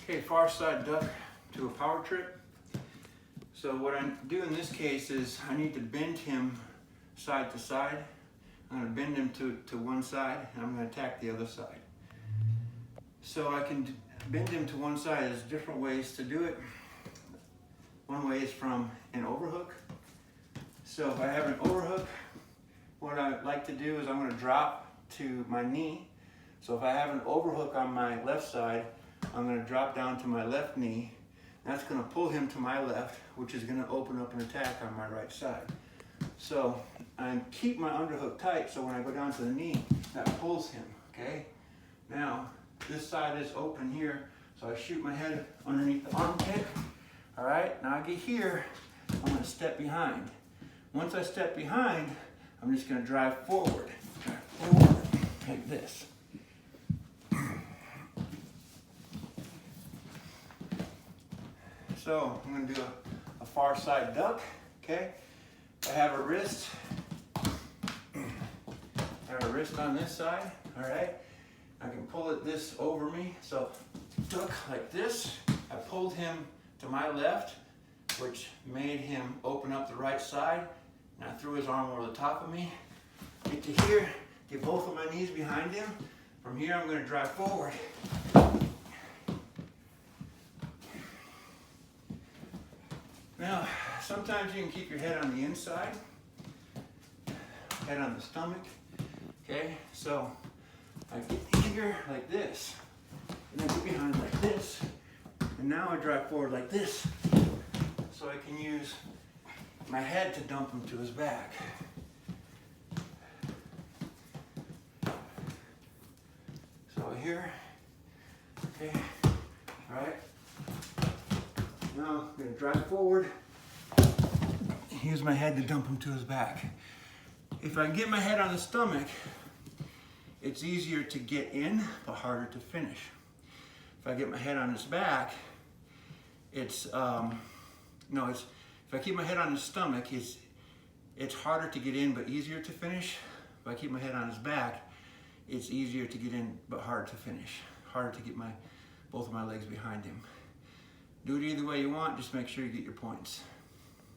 Okay, far side duck to a power trip. So what I do in this case is I need to bend him side to side. I'm going to bend him to one side and I'm going to attack the other side. So I can bend him to one side. There's different ways to do it. One way is from an overhook. So if I have an overhook, what I like to do is I'm going to drop to my knee. So if I have an overhook on my left side, I'm going to drop down to my left knee. That's going to pull him to my left, which is going to open up an attack on my right side. So I keep my underhook tight, so when I go down to the knee, that pulls him, okay? Now, this side is open here, so I shoot my head underneath the armpit. All right, now I get here, I'm going to step behind. Once I step behind, I'm just going to drive forward like this. So I'm going to do a far side duck, okay? I have a wrist. I have a wrist on this side, all right? I can pull it this over me, so duck like this. I pulled him to my left, which made him open up the right side. And I threw his arm over the top of me. Get to here, get both of my knees behind him. From here, I'm going to drive forward. Now, sometimes you can keep your head on the inside, head on the stomach, okay? So, I get here like this, and then get behind like this, and now I drive forward like this, so I can use my head to dump him to his back. So here, okay, all right. Now I'm going to drive forward, use my head to dump him to his back. If I get my head on the stomach, it's easier to get in, but harder to finish. If I get my head on his back, if I keep my head on his stomach, it's harder to get in, but easier to finish. If I keep my head on his back, it's easier to get in, but hard to finish. Harder to get both of my legs behind him. Do it either way you want, just make sure you get your points.